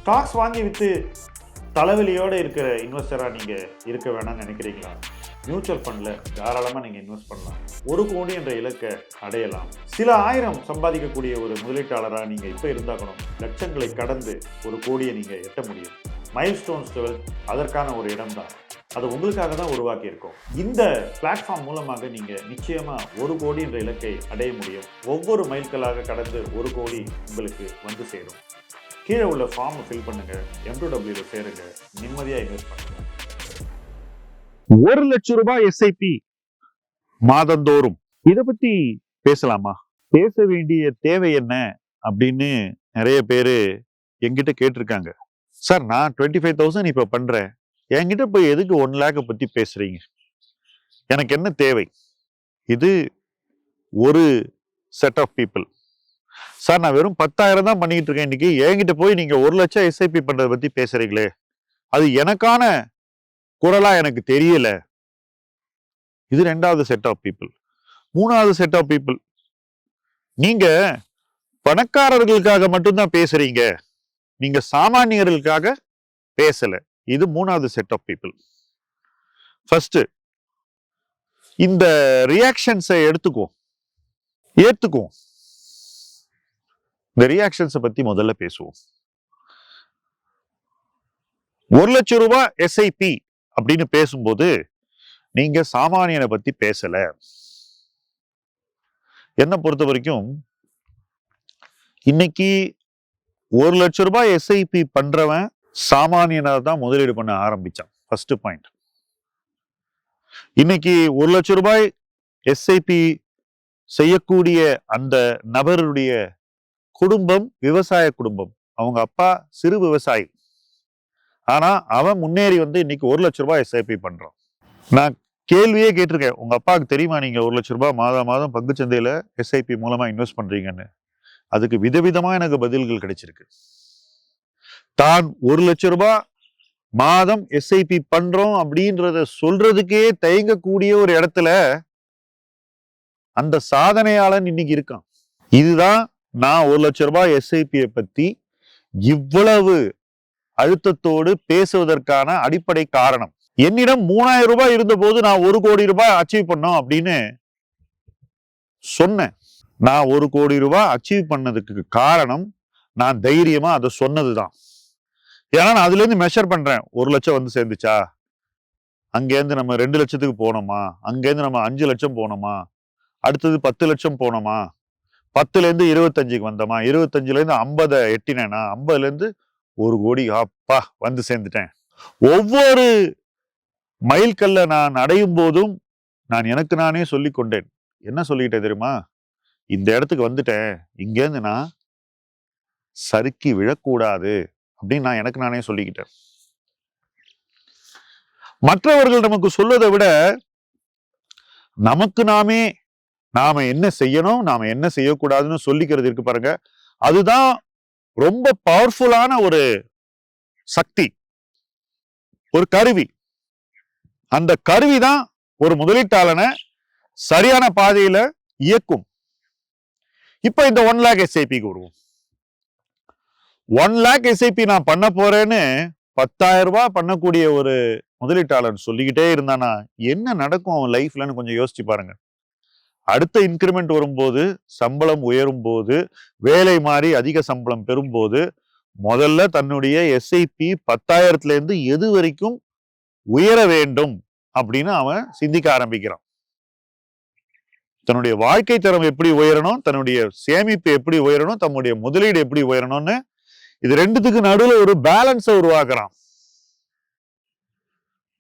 Stocks வாங்கி விற்று தலைவலியோடு இருக்கிற இன்வெஸ்டராக நீங்கள் இருக்க வேணாம்னு நினைக்கிறீங்களா? மியூச்சுவல் ஃபண்டில் தாராளமாக நீங்கள் இன்வெஸ்ட் பண்ணலாம். 1 கோடி என்ற இலக்கை அடையலாம். சில ஆயிரம் சம்பாதிக்கக்கூடிய ஒரு முதலீட்டாளராக நீங்கள் இப்போ இருந்தாக்கணும். லட்சங்களை கடந்து 1 கோடியை நீங்கள் எட்ட முடியும். மைல்ஸ்டோன்ஸ் 12 அதற்கான ஒரு இடம் தான். அது உங்களுக்காக தான் உருவாக்கி இருக்கோம். இந்த பிளாட்ஃபார்ம் மூலமாக நீங்கள் நிச்சயமாக 1 கோடி என்ற இலக்கை அடைய முடியும். ஒவ்வொரு மைல்களாக கடந்து 1 கோடி உங்களுக்கு வந்து சேரும். கீழே உள்ள ஃபார்மை ஃபில் பண்ணுங்க, M2W சேருங்க, நிம்மதியாக இன்வெஸ்ட் பண்ணுங்க. 1 லட்சம் ரூபாய் எஸ்ஐபி மாதந்தோறும், இதை பத்தி பேசலாமா? பேச வேண்டிய தேவை என்ன அப்படின்னு நிறைய பேரு என்கிட்ட கேட்டிருக்காங்க. சார், நான் 25,000 இப்ப பண்றேன், என்கிட்ட போய் எதுக்கு 1 lakh பத்தி பேசுறீங்க? எனக்கு என்ன தேவை? இது ஒரு செட் ஆஃப் பீப்புள். சார், நான் வெறும் 10,000 தான் பண்ணிட்டு இருக்கேன் இன்னைக்கு, என்கிட்ட போய் நீங்க 1 லட்சம் எஸ்ஐபி பண்றதை பத்தி பேசுறீங்களே, அது எனக்கான குரலா எனக்கு தெரியல. இது 2வது செட் ஆஃப் பீப்புள். 3வது செட் ஆஃப் பீப்புள், நீங்க பணக்காரர்களுக்காக மட்டும்தான் பேசுறீங்க, நீங்க சாமானியர்களுக்காக பேசல. இது 3வது செட் ஆஃப் பீப்புள். ஃபர்ஸ்ட், இந்த ரியாக்ஷன்ஸை ஏத்துக்குவோம். இந்த ரியாக்ஷன்ஸை பத்தி முதல்ல பேசுவோம். 1 லட்சம் ரூபாய் எஸ்ஐபி அப்படின்னு பேசும்போது நீங்க சாமானியனை பத்தி பேசல. என்னை பொறுத்த வரைக்கும் இன்னைக்கு 1 லட்சம் ரூபாய் எஸ்ஐபி பண்றவன் சாமானியனா தான் முதலீடு பண்ண ஆரம்பிச்சான். First point. இன்னைக்கு 1 லட்சம் ரூபாய் எஸ்ஐபி செய்யக்கூடிய அந்த நபருடைய குடும்பம் விவசாய குடும்பம். அவங்க அப்பா சிறு விவசாயி. ஆனா அவன் முன்னேறி வந்து இன்னைக்கு 1 லட்சம் ரூபாய் எஸ்ஐபி பண்றான். நான் கேள்வியே கேட்டிருக்கேன், உங்க அப்பாவுக்கு தெரியுமா நீங்க 1 லட்சம் ரூபாய் மாதம் பங்குச்சந்தையில எஸ்ஐபி மூலமா இன்வெஸ்ட் பண்றீங்கன்னு? அதுக்கு விதவிதமா எனக்கு பதில்கள் கிடைச்சிருக்கு. தான் 1 லட்சம் ரூபாய் மாதம் எஸ்ஐபி பண்றோம் அப்படின்றத சொல்றதுக்கே தயங்கக்கூடிய ஒரு இடத்துல அந்த சாதனையாளன் இன்னைக்கு இருக்கான். இதுதான் நான் 1 லட்சம் ரூபாய் எஸ்ஐபியை பத்தி இவ்வளவு அழுத்தத்தோடு பேசுவதற்கான அடிப்படை காரணம். என்னிடம் 3000 ரூபாய் இருந்த போது நான் 1 கோடி ரூபாய் அச்சீவ் பண்ணோம் அப்படின்னு சொன்னேன். நான் 1 கோடி ரூபாய் அச்சீவ் பண்ணதுக்கு காரணம் நான் தைரியமா அதை சொன்னதுதான். ஏன்னா நான் அதுல இருந்து மெஷர் பண்றேன். 1 லட்சம் வந்து சேர்ந்துச்சா, அங்கேருந்து நம்ம 2 லட்சத்துக்கு போனோமா, அங்கேருந்து நம்ம 5 லட்சம் போனோமா, அடுத்தது 10 லட்சம் போனோமா, 10ல இருந்து 25க்கு வந்தோமா, 25ல இருந்து 50 எட்டினேனா, 50ல இருந்து 1 கோடி அப்பா வந்து சேர்ந்துட்டேன். ஒவ்வொரு மைல்கல்ல நான் அடையும் போதும் நான் எனக்கு நானே சொல்லிக் கொண்டேன். என்ன சொல்லிக்கிட்டேன் தெரியுமா? இந்த இடத்துக்கு வந்துட்டேன், இங்கேருந்து நான் சறுக்கி விழக்கூடாது அப்படின்னு நான் எனக்கு நானே சொல்லிக்கிட்டேன். மற்றவர்கள் நமக்கு சொல்வதை விட நமக்கு நாம என்ன செய்யணும், நாம என்ன செய்யக்கூடாதுன்னு சொல்லிக்கிறது இருக்கு பாருங்க, அதுதான் ரொம்ப பவர்ஃபுல்லான ஒரு சக்தி, ஒரு கருவி. அந்த கருவி தான் ஒரு முதலீட்டாளனை சரியான பாதையில இயக்கும். இப்ப இந்த 1 lakh எஸ்ஐபிக்கு வருவோம். 1 lakh எஸ்ஐபி நான் பண்ண போறேன்னு 10,000 ரூபாய் பண்ணக்கூடிய ஒரு முதலீட்டாளர் சொல்லிக்கிட்டே இருந்தானா என்ன நடக்கும் அவன் லைஃப்லன்னு கொஞ்சம் யோசிச்சு பாருங்க. அடுத்த இன்கிரிமெண்ட் வரும்போது, சம்பளம் உயரும் போது, வேலை மாறி அதிக சம்பளம் பெறும்போது, முதல்ல தன்னுடைய எஸ்ஐபி 10,000ல இருந்து எது வரைக்கும் உயர வேண்டும் அப்படின்னு அவன் சிந்திக்க ஆரம்பிக்கிறான். தன்னுடைய வாழ்க்கை தரம் எப்படி உயரணும், தன்னுடைய சேமிப்பு எப்படி உயரணும், தன்னுடைய முதலீடு எப்படி உயரணும்னு இது 2த்துக்கு நடுவில் ஒரு பேலன்ஸை உருவாக்குறான்.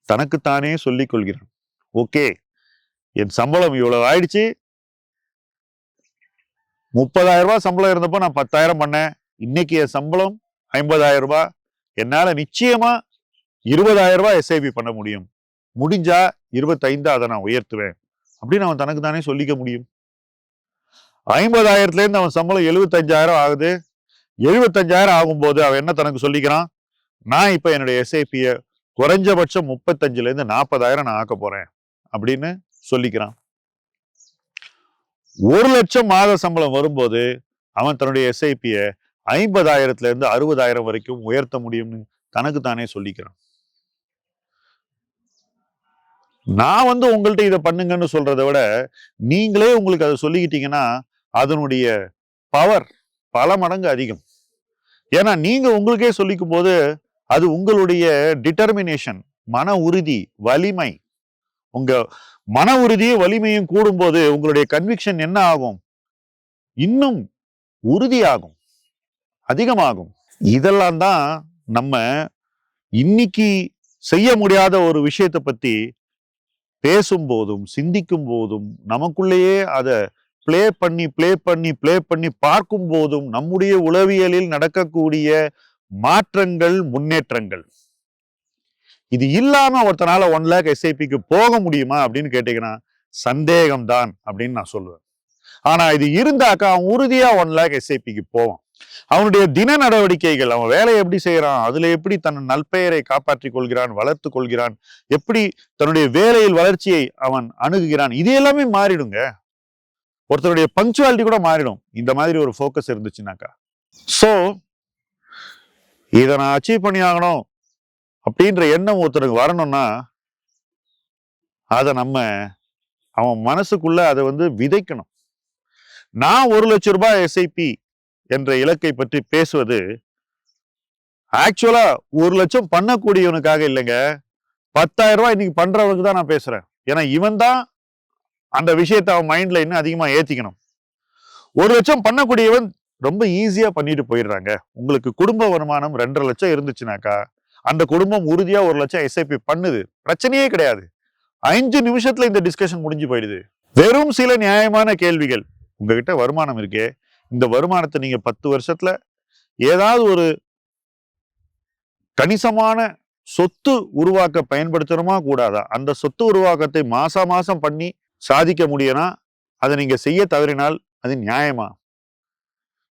தனக்குத்தானே சொல்லிக் கொள்கிறான், ஓகே என் சம்பளம் இவ்வளவு ஆயிடுச்சு, 30,000 ரூபாய் சம்பளம் இருந்தப்போ நான் 10,000 பண்ணேன், இன்னைக்கு என் சம்பளம் 50,000 ரூபாய், என்னால நிச்சயமா 20,000 ரூபாய் எஸ்ஐபி பண்ண முடியும், முடிஞ்சா 25 அதை நான் உயர்த்துவேன் அப்படின்னு அவன் தனக்கு தானே சொல்லிக்க முடியும். 50,000ல இருந்து அவன் சம்பளம் 75,000 ஆகுது. 75,000 ஆகும்போது அவன் என்ன தனக்கு சொல்லிக்கிறான், நான் இப்ப என்னுடைய எஸ்ஐபிய குறைஞ்சபட்சம் 35ல இருந்து 40,000 நான் ஆக்க போறேன் அப்படின்னு சொல்லிக்கிறான். 1 லட்சம் மாத சம்பளம் வரும்போது அவன் தன்னுடைய எஸ்ஐபிய 50,000 இருந்து 60,000 வரைக்கும் உயர்த்த முடியும்னு தனக்கு தானே சொல்லிக்கிறான். நான் உங்கள்ட்ட இதை பண்ணுங்கன்னு சொல்றதை விட நீங்களே உங்களுக்கு அதை சொல்லிக்கிட்டீங்கன்னா அதனுடைய பவர் பல மடங்கு அதிகம். ஏன்னா நீங்க உங்களுக்கே சொல்லிக்கும் போது அது உங்களுடைய டிட்டர்மினேஷன், மன உறுதி, வலிமை. உங்க மன உறுதியும் வலிமையும் கூடும்போது உங்களுடைய கன்விக்ஷன் என்ன ஆகும்? இன்னும் உறுதியாகும், அதிகமாகும். இதெல்லாம் தான் நம்ம இன்னைக்கு செய்ய முடியாத ஒரு விஷயத்தை பத்தி பேசும் போதும் சிந்திக்கும் போதும் நமக்குள்ளேயே அதை பிளே பண்ணி பார்க்கும் போதும் நம்முடைய உளவியலில் நடக்கக்கூடிய மாற்றங்கள், முன்னேற்றங்கள். இது இல்லாம ஒருத்தனால 1 lakh SIPக்கு போக முடியுமா அப்படின்னு கேட்டீங்கன்னா சந்தேகம்தான் அப்படின்னு நான் சொல்லுவேன். ஆனா இது இருந்தாக்கா அவன் உறுதியா 1 lakh SIPக்கு போவான். அவனுடைய தின நடவடிக்கைகள், அவன் வேலையை எப்படி செய்யறான், அதுல எப்படி தன் நல்பெயரை காப்பாற்றிக் கொள்கிறான், வளர்த்து கொள்கிறான், எப்படி தன்னுடைய வேலையில் வளர்ச்சியை அவன் அணுகுகிறான், இது எல்லாமே மாறிடுங்க. ஒருத்தருடைய பங்க்சுவாலிட்டி கூட மாறிடும் இந்த மாதிரி ஒரு ஃபோக்கஸ் இருந்துச்சுனாக்கா. சோ இதை நான் அச்சீவ் பண்ணி ஆகணும் அப்படின்ற எண்ணம் ஒருத்தருக்கு வரணும்னா அதை அவன் மனசுக்குள்ள அதை விதைக்கணும். நான் 1 லட்சம் ரூபாய் SIP என்ற இலக்கை பற்றி பேசுவது ஆக்சுவலா 1 லட்சம் பண்ணக்கூடியவனுக்காக இல்லைங்க, 10,000 ரூபாய் இன்னைக்கு பண்றவனுக்கு தான் நான் பேசுறேன். ஏன்னா இவன் தான் அந்த விஷயத்தை அவன் மைண்ட்ல இன்னும் அதிகமா ஏத்திக்கணும். 1 லட்சம் பண்ணக்கூடியவன் ரொம்ப ஈஸியா பண்ணிட்டு போயிடுறாங்க. உங்களுக்கு குடும்ப வருமானம் 2.5 லட்சம் இருந்துச்சுனாக்கா அந்த குடும்பம் உறுதியா 1 லட்சம் SIP பண்ணுது, பிரச்சனையே கிடையாது. 5 நிமிஷத்துல இந்த டிஸ்கஷன் முடிஞ்சு போயிடுது. வெறும் சில நியாயமான கேள்விகள். உங்ககிட்ட வருமானம் இருக்கே, இந்த வருமானத்தை நீங்க 10 வருஷத்துல ஏதாவது ஒரு கணிசமான சொத்து உருவாக்க பயன்படுத்தணுமா கூடாதா? அந்த சொத்து உருவாக்கத்தை மாசம் பண்ணி சாதிக்க முடியும்னா அதை நீங்க செய்ய தவறினால் அது நியாயமா?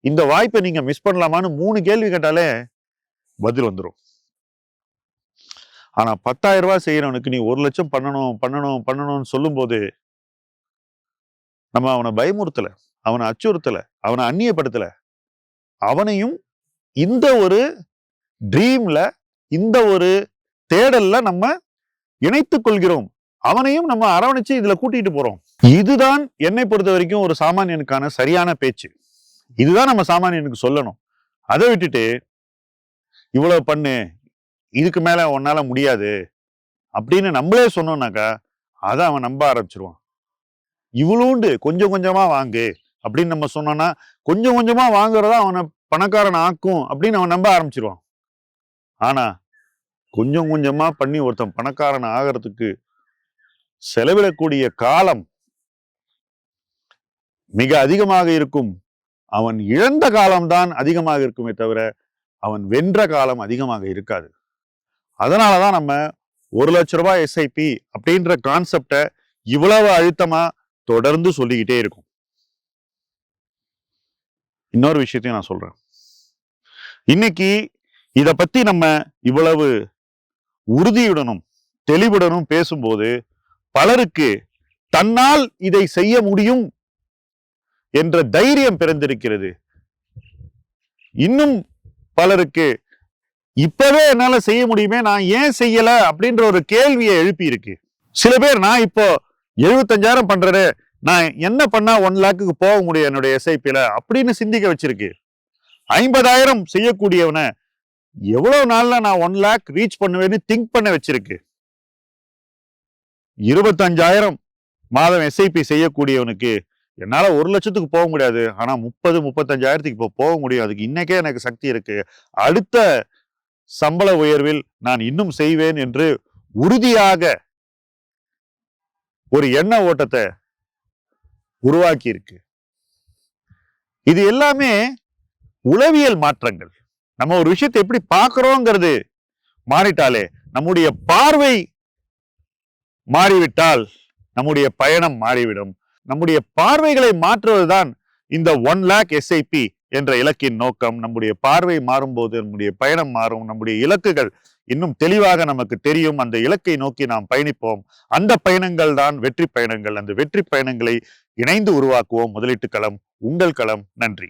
இந்த வாய்ப்பை நீங்க மிஸ் பண்ணலாமான்னு 3 கேள்வி கேட்டாலே பதில் வந்துடும். ஆனா 10,000 ரூபாய் செய்யறவனுக்கு நீ 1 லட்சம் பண்ணணும்னு சொல்லும் போது நம்ம அவனை பயமுறுத்தல, அவனை அச்சுறுத்தல, அவனை அந்நியப்படுத்தல. அவனையும் இந்த ஒரு ட்ரீம்ல, இந்த ஒரு தேடல்ல நம்ம இணைத்துக் கொள்கிறோம். அவனையும் நம்ம அரவணைச்சு இதுல கூட்டிட்டு போறோம். இதுதான் என்னை பொறுத்த வரைக்கும் ஒரு சாமானியனுக்கான சரியான பேச்சு. இதுதான் நம்ம சாமானியனுக்கு சொல்லணும். அதை விட்டுட்டு இவ்வளவு பண்ணு, இதுக்கு மேல உன்னால முடியாது அப்படின்னு நம்மளே சொன்னோம்னாக்கா அதை அவன் நம்ப ஆரம்பிச்சிருவான். இவ்வளோண்டு கொஞ்சம் கொஞ்சமா வாங்கு அப்படின்னு நம்ம சொன்னோம்னா கொஞ்சம் கொஞ்சமா வாங்குறதா அவனை பணக்காரன் ஆக்கும் அப்படின்னு அவன் நம்ப ஆரம்பிச்சிருவான். ஆனா கொஞ்சம் கொஞ்சமா பண்ணி ஒருத்தன் பணக்காரன் ஆகிறதுக்கு செலவிடக்கூடிய காலம் மிக அதிகமாக இருக்கும். அவன் இழந்த காலம்தான் அதிகமாக இருக்குமே தவிர அவன் வென்ற காலம் அதிகமாக இருக்காது. அதனாலதான் நம்ம 1 லட்சம் ரூபாய் SIP அப்படின்ற கான்செப்டை இவ்வளவு அழுத்தமா தொடர்ந்து சொல்லிக்கிட்டே இருக்கும். இன்னொரு விஷயத்தையும் நான் சொல்றேன். இன்னைக்கு இத பத்தி நம்ம இவ்வளவு உறுதியுடனும் தெளிவுடனும் பேசும்போது பலருக்கு தன்னால் இதை செய்ய முடியும் என்ற தைரியம் பிறந்திருக்கிறது. இன்னும் பலருக்கு இப்பவே என்னால செய்ய முடியுமே, நான் ஏன் செய்யல அப்படின்ற ஒரு கேள்வியை எழுப்பி இருக்கு. சில பேர் நான் இப்போ 75,000 பண்றேன், நான் என்ன பண்ணா 1 லேக்குக்கு போக முடியும் என்னுடைய SIPல அப்படின்னு சிந்திக்க வச்சிருக்கு. 50,000 செய்யக்கூடியவனை எவ்வளவு நாள்ல நான் 1 லேக் ரீச் பண்ணுவேன்னு திங்க் பண்ண வச்சிருக்கு. 25,000 மாதம் SIP செய்யக்கூடியவனுக்கு என்னால 1 லட்சத்துக்கு போக முடியாது, ஆனா 30-35,000 இப்போ போக முடியும், அதுக்கு இன்னைக்கே எனக்கு சக்தி இருக்கு, அடுத்த சம்பள உயர்வில் நான் இன்னும் செய்வேன் என்று உறுதியாக ஒரு எண்ண ஓட்டத்தை உருவாக்கி இருக்கு. இது எல்லாமே உளவியல் மாற்றங்கள். நம்ம ஒரு விஷயத்தை எப்படி பார்க்கிறோங்கிறது மாறிட்டாலே, நம்முடைய பார்வை மாறிவிட்டால் நம்முடைய பயணம் மாறிவிடும். நம்முடைய பார்வைகளை மாற்றுவதுதான் இந்த 1 லேக் SIP என்ற இலக்கின் நோக்கம். நம்முடைய பார்வை மாறும்போது நம்முடைய பயணம் மாறும், நம்முடைய இலக்குகள் இன்னும் தெளிவாக நமக்கு தெரியும். அந்த இலக்கை நோக்கி நாம் பயணிப்போம். அந்த பயணங்கள் தான் வெற்றி பயணங்கள். அந்த வெற்றி பயணங்களை இணைந்து உருவாக்குவோம். முதலீட்டு களம் உங்கள் களம். நன்றி.